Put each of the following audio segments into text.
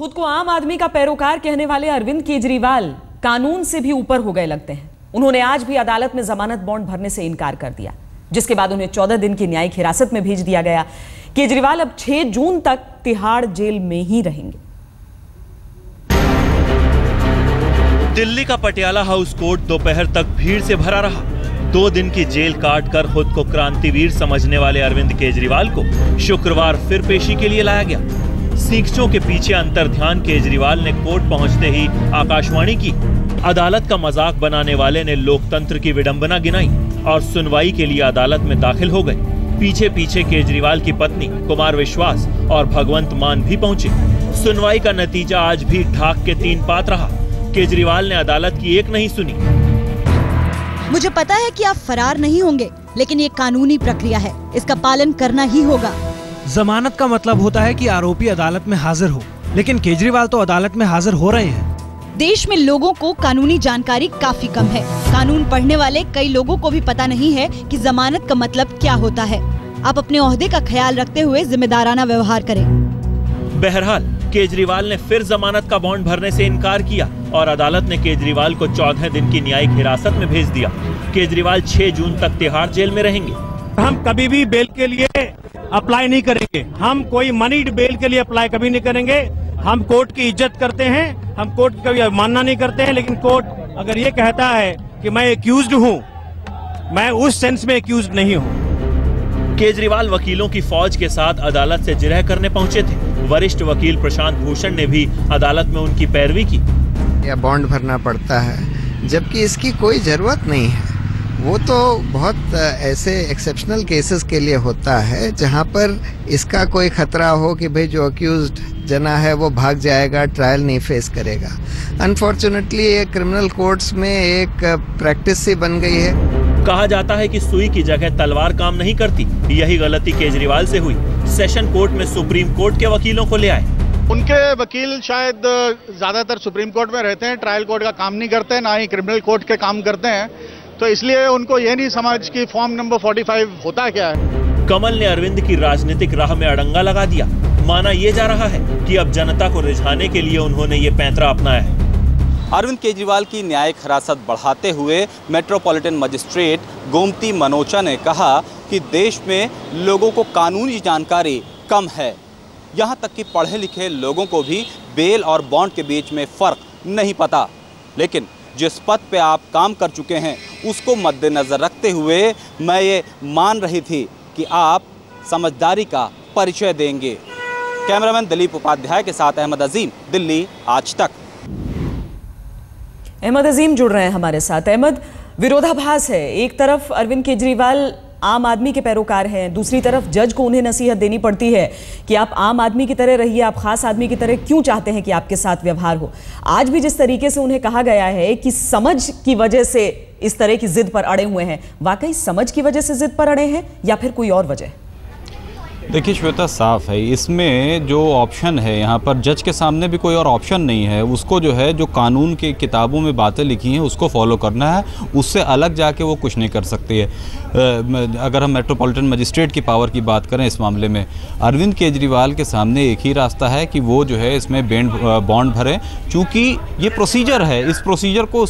खुद को आम आदमी का पैरोकार कहने वाले अरविंद केजरीवाल कानून से भी ऊपर हो गए लगते हैं। उन्होंने आज भी अदालत में जमानत बॉन्ड भरने से इनकार कर दिया, जिसके बाद उन्हें 14 दिन की न्यायिक हिरासत में भेज दिया गया। केजरीवाल अब 6 जून तक तिहाड़ जेल में ही रहेंगे। दिल्ली का पटियाला हाउस कोर्ट दोपहर तक भीड़ से भरा रहा। 2 दिन की जेल काटकर खुद को क्रांतिवीर समझने वाले अरविंद केजरीवाल को शुक्रवार फिर पेशी के लिए लाया गया। सीखचों के पीछे अंतर्ध्यान केजरीवाल ने कोर्ट पहुंचते ही आकाशवाणी की। अदालत का मजाक बनाने वाले ने लोकतंत्र की विडंबना गिनाई और सुनवाई के लिए अदालत में दाखिल हो गए। पीछे पीछे केजरीवाल की पत्नी कुमार विश्वास और भगवंत मान भी पहुंचे। सुनवाई का नतीजा आज भी ढाक के 3 पात रहा। केजरीवाल ने अदालत की एक नहीं सुनी। मुझे पता है कि आप फरार नहीं होंगे, लेकिन ये कानूनी प्रक्रिया है, इसका पालन करना ही होगा। जमानत का मतलब होता है कि आरोपी अदालत में हाजिर हो, लेकिन केजरीवाल तो अदालत में हाजिर हो रहे हैं। देश में लोगों को कानूनी जानकारी काफी कम है। कानून पढ़ने वाले कई लोगों को भी पता नहीं है कि जमानत का मतलब क्या होता है। आप अपने ओहदे का ख्याल रखते हुए जिम्मेदाराना व्यवहार करें। बहरहाल केजरीवाल ने फिर जमानत का बॉन्ड भरने से इनकार किया और अदालत ने केजरीवाल को 14 दिन की न्यायिक हिरासत में भेज दिया। केजरीवाल 6 जून तक तिहाड़ जेल में रहेंगे। हम कभी भी बेल के लिए अप्लाई नहीं करेंगे। हम कोई मनीड बेल के लिए अप्लाई कभी नहीं करेंगे। हम कोर्ट की इज्जत करते हैं, हम कोर्ट की कभी अवमानना नहीं करते हैं, लेकिन कोर्ट अगर ये कहता है कि मैं एक्यूज्ड हूँ, मैं उस सेंस में एक्यूज्ड नहीं हूँ। केजरीवाल वकीलों की फौज के साथ अदालत से जिरह करने पहुंचे थे। वरिष्ठ वकील प्रशांत भूषण ने भी अदालत में उनकी पैरवी की। या बॉन्ड भरना पड़ता है, जबकि इसकी कोई जरूरत नहीं है। वो तो बहुत ऐसे एक्सेप्शनल केसेस के लिए होता है जहां पर इसका कोई खतरा हो कि भाई जो अक्यूज्ड जना है वो भाग जाएगा, ट्रायल नहीं फेस करेगा। अनफॉर्चुनेटली ये क्रिमिनल कोर्ट्स में एक प्रैक्टिस सी बन गई है। कहा जाता है कि सुई की जगह तलवार काम नहीं करती। यही गलती केजरीवाल से हुई। सेशन कोर्ट में सुप्रीम कोर्ट के वकीलों को ले आए। उनके वकील शायद ज्यादातर सुप्रीम कोर्ट में रहते हैं, ट्रायल कोर्ट का काम नहीं करते, ना ही क्रिमिनल कोर्ट के काम करते हैं, तो इसलिए उनको ये नहीं समझ कि फॉर्म नंबर 45 होता क्या है। कमल ने अरविंद की राजनीतिक राह में अड़ंगा लगा दिया। माना यह जा रहा है कि अब जनता को रिझाने के लिए उन्होंने ये पैंतरा अपनाया है। अरविंद केजरीवाल की न्यायिक हिरासत बढ़ाते हुए मेट्रोपॉलिटन मजिस्ट्रेट गोमती मनोचा ने कहा कि देश में लोगों को कानूनी जानकारी कम है। यहाँ तक कि पढ़े लिखे लोगों को भी बेल और बॉन्ड के बीच में फ़र्क नहीं पता। लेकिन जिस पद पे आप काम कर चुके हैं उसको मद्देनज़र रखते हुए मैं ये मान रही थी कि आप समझदारी का परिचय देंगे। कैमरामैन दिलीप उपाध्याय के साथ अहमद अजीम, दिल्ली आज तक। अहमद अजीम जुड़ रहे हैं हमारे साथ। अहमद, विरोधाभास है। एक तरफ अरविंद केजरीवाल आम आदमी के पैरोकार हैं, दूसरी तरफ जज को उन्हें नसीहत देनी पड़ती है कि आप आम आदमी की तरह रहिए, आप खास आदमी की तरह क्यों चाहते हैं कि आपके साथ व्यवहार हो। आज भी जिस तरीके से उन्हें कहा गया है कि समझ की वजह से इस तरह की जिद पर अड़े हुए हैं, वाकई समझ की वजह से जिद पर अड़े हैं या फिर कोई और वजह? देखिए श्वेता, साफ है इसमें जो ऑप्शन है, यहाँ पर जज के सामने भी कोई और ऑप्शन नहीं है। उसको जो है जो कानून की किताबों में बातें लिखी हैं उसको फॉलो करना है, उससे अलग जाके वो कुछ नहीं कर सकती है। अगर हम मेट्रोपॉलिटन मजिस्ट्रेट की पावर की बात करें इस मामले में, अरविंद केजरीवाल के सामने एक ही रास्ता है कि वो जो है इसमें बॉन्ड भरें, चूँकि ये प्रोसीजर है, इस प्रोसीजर को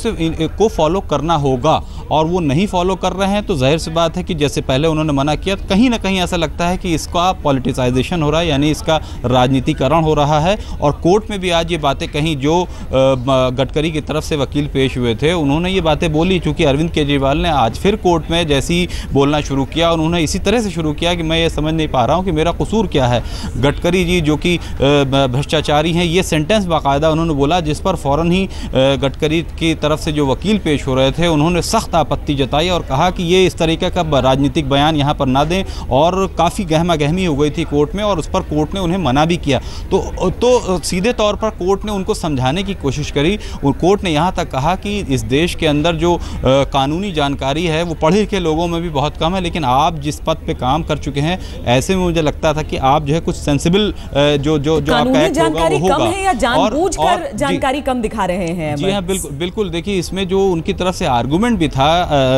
को फॉलो करना होगा और वो नहीं फॉलो कर रहे हैं तो जाहिर सी बात है कि जैसे पहले उन्होंने मना किया, कहीं ना कहीं ऐसा लगता है कि इसका पॉलिटिसाइजेशन हो रहा है, यानी इसका राजनीतिकरण हो रहा है। और कोर्ट में भी आज ये बातें कहीं, जो गडकरी की तरफ से वकील पेश हुए थे उन्होंने ये बातें बोली। चूँकि अरविंद केजरीवाल ने आज फिर कोर्ट में जैसी बोलना शुरू किया, उन्होंने इसी तरह से शुरू किया कि मैं ये समझ नहीं पा रहा हूँ कि मेरा कसूर क्या है। गडकरी जी जो कि भ्रष्टाचारी हैं, ये सेंटेंस बाकायदा उन्होंने बोला, जिस पर फ़ौरन ही गडकरी की तरफ से जो वकील पेश हो रहे थे उन्होंने सख्त आपत्ति जताई और कहा कि ये इस तरीके का राजनीतिक बयान यहाँ पर ना दें। और काफ़ी गहमा गहमी हो गई थी कोर्ट में और उस पर कोर्ट ने उन्हें मना भी किया। तो सीधे तौर पर कोर्ट ने उनको समझाने की कोशिश करी और कोर्ट ने यहाँ तक कहा कि इस देश के अंदर जो कानूनी जानकारी है वो पढ़े लिखे लोगों में भी बहुत कम है, लेकिन आप जिस पद पे काम कर चुके हैं ऐसे में मुझे लगता था कि आप जो है कुछ सेंसिबल जो आपका एक्ट होगा वो होगा। है या जानबूझकर जानकारी कम दिखा रहे हैं? जी हाँ, बिल्कुल। देखिए इसमें जो उनकी तरफ से आर्गूमेंट भी था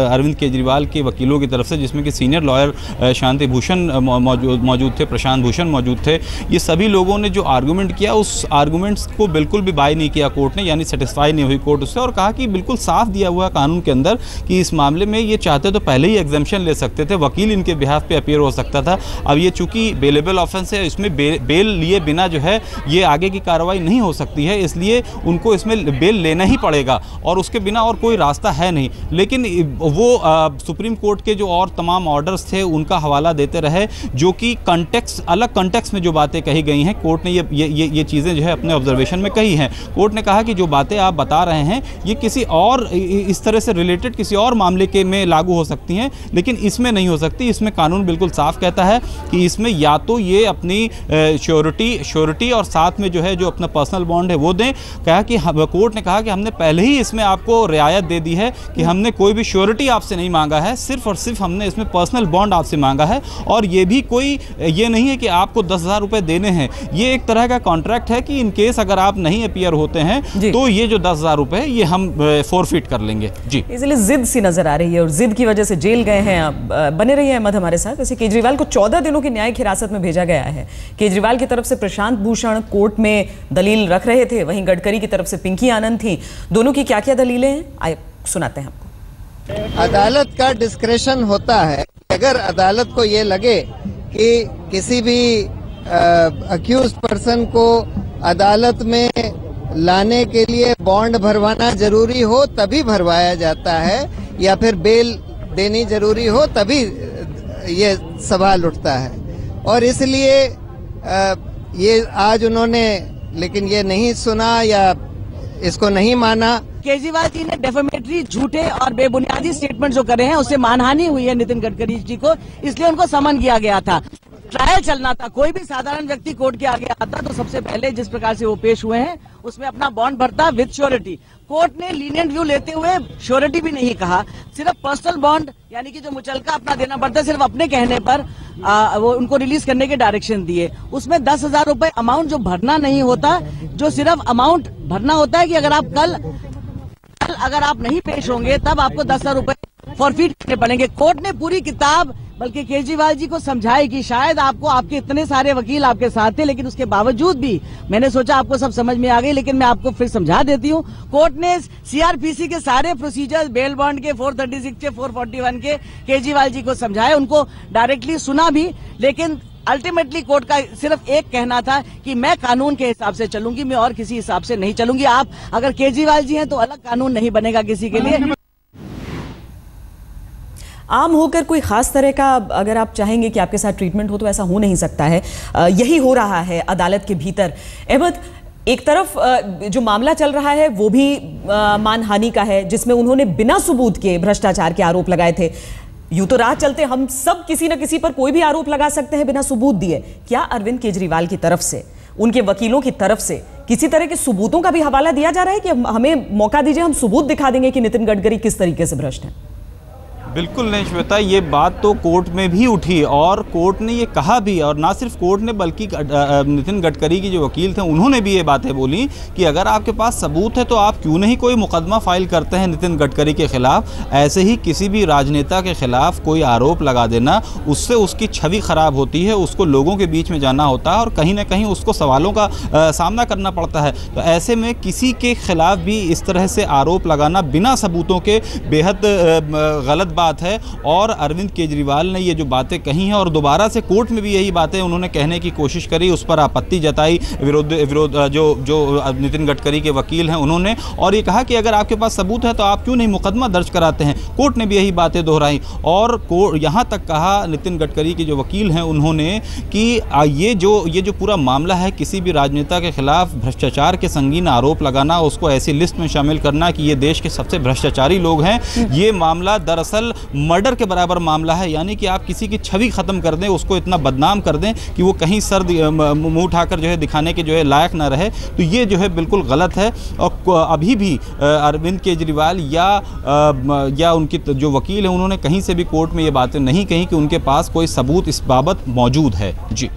अरविंद केजरीवाल के वकीलों की तरफ से, जिसमें कि सीनियर लॉयर शांति भूषण मौजूद थे, प्रशांत भूषण मौजूद थे, ये सभी लोगों ने जो आर्गूमेंट किया उस आर्गूमेंट्स को बिल्कुल भी बाय नहीं किया कोर्ट ने, यानी सेटिस्फाई नहीं हुई कोर्ट उससे, और कहा कि बिल्कुल साफ दिया हुआ कानून के अंदर कि इस मामले में ये चाहते तो पहले ही एग्जेम्पशन ले सकते थे, वकील इनके बिहाफ पे अपीयर हो सकता था। अब ये चूंकि बेलेबल ऑफेंस है, इसमें बेल लिए बिना जो है ये आगे की कार्रवाई नहीं हो सकती है, इसलिए उनको इसमें बेल लेना ही पड़ेगा और उसके बिना और कोई रास्ता है नहीं। लेकिन वो सुप्रीम कोर्ट के जो और तमाम ऑर्डर्स थे उनका हवाला देते रहे, जो कि कंटेक्स्ट अलग कंटेक्स्ट में जो बातें कही गई हैं, कोर्ट ने ये चीज़ें जो है अपने ऑब्जर्वेशन में कही हैं। कोर्ट ने कहा कि जो बातें आप बता रहे हैं ये किसी और इस तरह से रिलेटेड किसी और मामले के में लागू हो सकती हैं, लेकिन इसमें नहीं हो सकती। इसमें कानून बिल्कुल साफ कहता है कि इसमें या तो ये अपनी श्योरिटी और साथ में जो है जो अपना पर्सनल बॉन्ड है वो दें। कहा कि कोर्ट ने कहा कि हमने पहले ही इसमें आपको रियायत दे दी है कि हमने कोई भी श्योरिटी आपसे नहीं मांगा है, सिर्फ और सिर्फ हमने इसमें पर्सनल बॉन्ड आपसे मांगा है, और ये भी कोई ये नहीं है कि आपको 10,000 रुपये देने हैं। ये एक तरह का कॉन्ट्रैक्ट है कि इन केस अगर आप नहीं अपीयर होते हैं तो ये जो 10,000 रुपये ये हम फोरफिट कर लेंगे जी। इसलिए जिद सी नजर आ रही है और जिद की वजह से जेल गए हैं। बने रहिए अहमद हमारे साथ। वैसे केजरीवाल को 14 दिनों की न्यायिक हिरासत में भेजा गया है। केजरीवाल की तरफ से प्रशांत भूषण कोर्ट में दलील रख रहे थे, वहीं गडकरी की तरफ से पिंकी आनंद थी। दोनों की क्या क्या दलीलें हैं आइए सुनाते हैं आपको। अदालत का डिस्क्रेशन होता है। अगर अदालत को ये लगे कि किसी भी अक्यूज्ड पर्सन को अदालत में लाने के लिए बॉन्ड भरवाना जरूरी हो तभी भरवाया जाता है, या फिर बेल देनी जरूरी हो तभी ये सवाल उठता है। और इसलिए ये आज उन्होंने लेकिन ये नहीं सुना या इसको नहीं माना। केजरीवाल जी ने डेफेमेटरी, झूठे और बेबुनियादी स्टेटमेंट जो करे हैं उससे मानहानि हुई है नितिन गडकरी जी को, इसलिए उनको समन किया गया था। ट्रायल चलना था, कोई भी साधारण व्यक्ति कोर्ट के आगे आता तो सबसे पहले जिस प्रकार से वो पेश हुए हैं उसमें अपना बॉन्ड भरता विद श्योरिटी। कोर्ट ने लीनियंट व्यू लेते हुए श्योरिटी भी नहीं कहा, सिर्फ पर्सनल बॉन्ड यानी कि जो मुचलका अपना देना पड़ता है, सिर्फ अपने कहने पर वो उनको रिलीज करने के डायरेक्शन दिए। उसमें 10,000 रुपए अमाउंट जो भरना नहीं होता, जो सिर्फ अमाउंट भरना होता है कि अगर आप कल अगर आप नहीं पेश होंगे तब आपको 10,000 रुपए फॉरफिट करने पड़ेंगे। कोर्ट ने पूरी किताब बल्कि केजरीवाल जी को समझाई कि शायद आपको आपके इतने सारे वकील आपके साथ थे, लेकिन उसके बावजूद भी मैंने सोचा आपको सब समझ में आ गई, लेकिन मैं आपको फिर समझा देती हूँ। कोर्ट ने सीआरपीसी के सारे प्रोसीजर, बेल बॉन्ड के 436 के 441 के केजरीवाल जी को समझाए, उनको डायरेक्टली सुना भी, लेकिन अल्टीमेटली कोर्ट का सिर्फ एक कहना था कि मैं कानून के हिसाब से चलूंगी, मैं और किसी हिसाब से नहीं चलूंगी। आप अगर केजरीवाल जी हैं तो अलग कानून नहीं बनेगा किसी के लिए। आम होकर कोई खास तरह का अगर आप चाहेंगे कि आपके साथ ट्रीटमेंट हो तो ऐसा हो नहीं सकता है। यही हो रहा है अदालत के भीतर। अहमद, एक तरफ जो मामला चल रहा है वो भी मानहानि का है, जिसमें उन्होंने बिना सबूत के भ्रष्टाचार के आरोप लगाए थे। यूं तो राह चलते हम सब किसी न किसी पर कोई भी आरोप लगा सकते हैं बिना सबूत दिए। क्या अरविंद केजरीवाल की तरफ से, उनके वकीलों की तरफ से किसी तरह के सबूतों का भी हवाला दिया जा रहा है कि हमें मौका दीजिए, हम सबूत दिखा देंगे कि नितिन गडकरी किस तरीके से भ्रष्ट हैं? बिल्कुल नहीं श्वेता, ये बात तो कोर्ट में भी उठी और कोर्ट ने ये कहा भी, और ना सिर्फ कोर्ट ने बल्कि नितिन गडकरी की जो वकील थे उन्होंने भी ये बातें बोली कि अगर आपके पास सबूत है तो आप क्यों नहीं कोई मुकदमा फाइल करते हैं नितिन गडकरी के खिलाफ। ऐसे ही किसी भी राजनेता के खिलाफ कोई आरोप लगा देना, उससे उसकी छवि खराब होती है, उसको लोगों के बीच में जाना होता है और कहीं ना कहीं उसको सवालों का सामना करना पड़ता है। तो ऐसे में किसी के खिलाफ भी इस तरह से आरोप लगाना बिना सबूतों के बेहद गलत बात है। और अरविंद केजरीवाल ने ये जो बातें कही हैं और दोबारा से कोर्ट में भी यही बातें उन्होंने कहने की कोशिश करी, उस पर आपत्ति जताई विरोध जो नितिन गडकरी के वकील हैं उन्होंने, और ये कहा कि अगर आपके पास सबूत है तो आप क्यों नहीं मुकदमा दर्ज कराते हैं। कोर्ट ने भी यही बातें दोहराई और यहाँ तक कहा नितिन गडकरी के जो वकील हैं उन्होंने कि ये जो पूरा मामला है, किसी भी राजनेता के खिलाफ भ्रष्टाचार के संगीन आरोप लगाना, उसको ऐसी लिस्ट में शामिल करना कि ये देश के सबसे भ्रष्टाचारी लोग हैं, ये मामला दरअसल मर्डर के बराबर मामला है। यानी कि आप किसी की छवि खत्म कर दें, उसको इतना बदनाम कर दें कि वो कहीं सर मुंह उठाकर जो है दिखाने के जो है लायक ना रहे, तो ये जो है बिल्कुल गलत है। और अभी भी अरविंद केजरीवाल या उनकी जो वकील है उन्होंने कहीं से भी कोर्ट में ये बातें नहीं कही कि उनके पास कोई सबूत इस बाबत मौजूद है। जी।